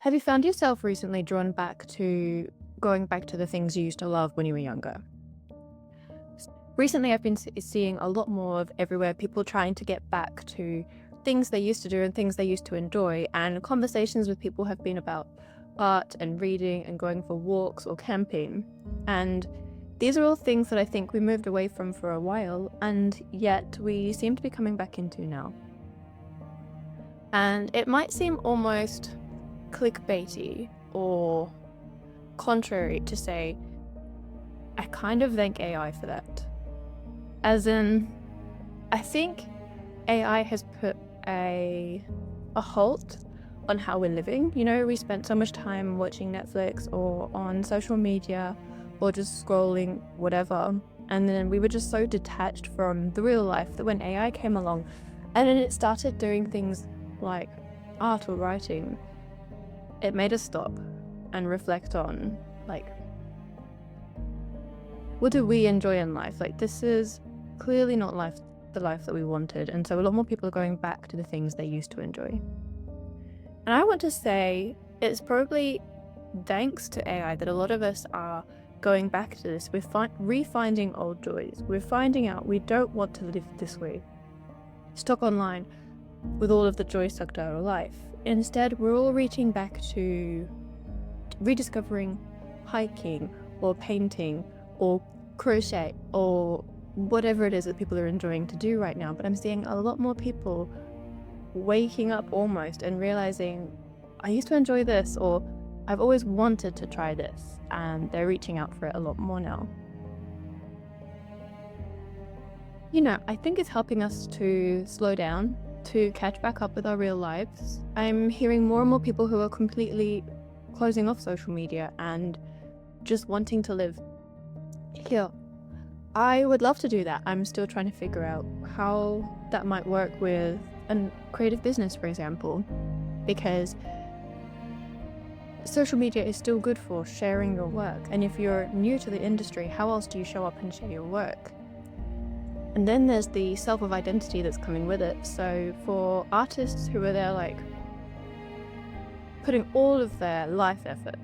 Have you found yourself recently drawn back to going back to the things you used to love when you were younger? Recently, I've been seeing a lot more of everywhere people trying to get back to things they used to do and things they used to enjoy, and conversations with people have been about art and reading and going for walks or camping. And these are all things that I think we moved away from for a while, and yet we seem to be coming back into now. And it might seem almost clickbaity or contrary to say, I kind of thank AI for that. As in, I think AI has put a halt on how we're living. We spent so much time watching Netflix or on social media or just scrolling, whatever. And then we were just so detached from the real life that when AI came along and then it started doing things like art or writing, it made us stop and reflect on, what do we enjoy in life? This is clearly not the life that we wanted. And so a lot more people are going back to the things they used to enjoy. And I want to say it's probably thanks to AI that a lot of us are going back to this. We're refinding old joys. We're finding out we don't want to live this way, stuck online with all of the joy sucked out of life. Instead, we're all reaching back to rediscovering hiking or painting or crochet or whatever it is that people are enjoying to do right now. But I'm seeing a lot more people waking up almost and realizing, I used to enjoy this, or I've always wanted to try this, and they're reaching out for it a lot more now. I think it's helping us to slow down, to catch back up with our real lives. I'm hearing more and more people who are completely closing off social media and just wanting to live here. I would love to do that. I'm still trying to figure out how that might work with a creative business, for example, because social media is still good for sharing your work. And if you're new to the industry, how else do you show up and share your work? And then there's the self of identity that's coming with it. So for artists who are there, putting all of their life effort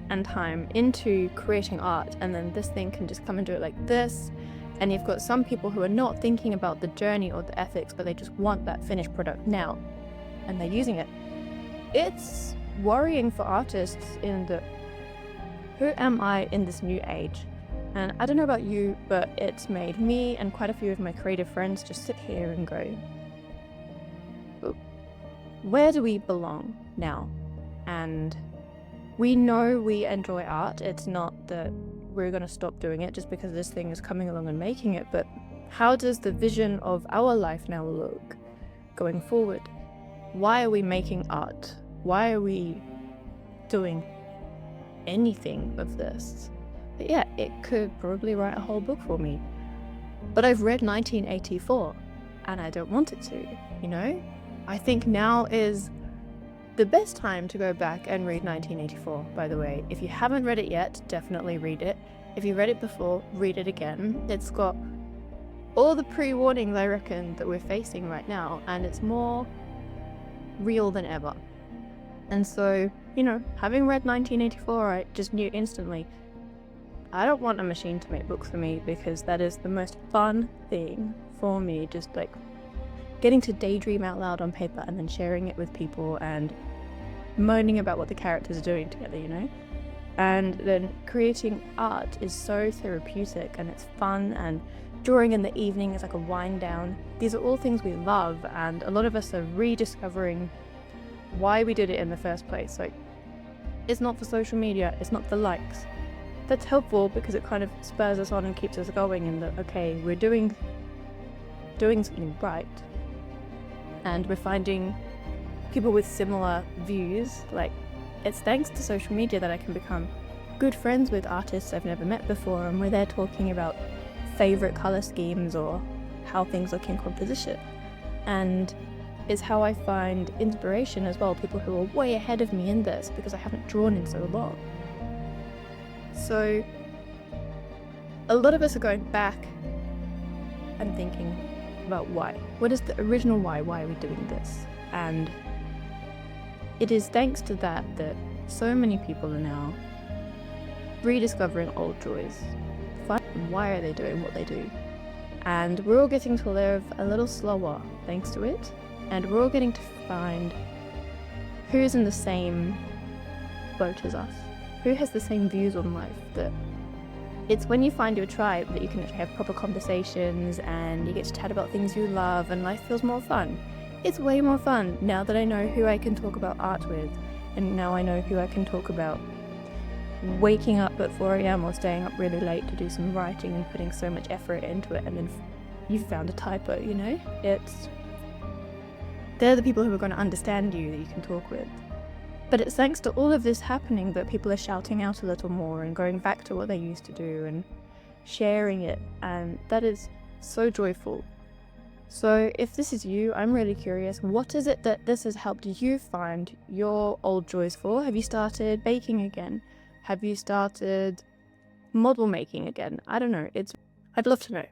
and time into creating art, and then this thing can just come and do it like this. And you've got some people who are not thinking about the journey or the ethics, but they just want that finished product now, and they're using it. It's worrying for artists who am I in this new age? And I don't know about you, but it's made me and quite a few of my creative friends just sit here and go, where do we belong now? And we know we enjoy art. It's not that we're going to stop doing it just because this thing is coming along and making it, but how does the vision of our life now look going forward? Why are we making art? Why are we doing anything of this? But yeah, it could probably write a whole book for me. But I've read 1984 and I don't want it to, I think now is the best time to go back and read 1984, by the way. If you haven't read it yet, definitely read it. If you read it before, read it again. It's got all the pre-warnings, I reckon, that we're facing right now, and it's more real than ever. And so, having read 1984, I just knew instantly, I don't want a machine to make books for me, because that is the most fun thing for me, just getting to daydream out loud on paper and then sharing it with people and moaning about what the characters are doing together, And then creating art is so therapeutic and it's fun, and drawing in the evening is like a wind down. These are all things we love, and a lot of us are rediscovering why we did it in the first place. It's not for social media, it's not for likes. That's helpful because it kind of spurs us on and keeps us going, and that, okay, we're doing something right. And we're finding people with similar views. It's thanks to social media that I can become good friends with artists I've never met before, and we're there talking about favorite color schemes or how things look in composition. And it's how I find inspiration as well, people who are way ahead of me in this, because I haven't drawn in so long. So a lot of us are going back and thinking about why. What is the original why? Why are we doing this? And it is thanks to that that so many people are now rediscovering old joys. Why are they doing what they do? And we're all getting to live a little slower thanks to it. And we're all getting to find who's in the same boat as us, who has the same views on life. That it's when you find your tribe that you can actually have proper conversations and you get to chat about things you love and life feels more fun. It's way more fun now that I know who I can talk about art with, and now I know who I can talk about waking up at 4 a.m. or staying up really late to do some writing and putting so much effort into it, and then you found a typo, you know? They're the people who are going to understand you that you can talk with. But it's thanks to all of this happening that people are shouting out a little more and going back to what they used to do and sharing it, and that is so joyful. So if this is you, I'm really curious, what is it that this has helped you find your old joys for? Have you started baking again? Have you started model making again? I don't know. I'd love to know.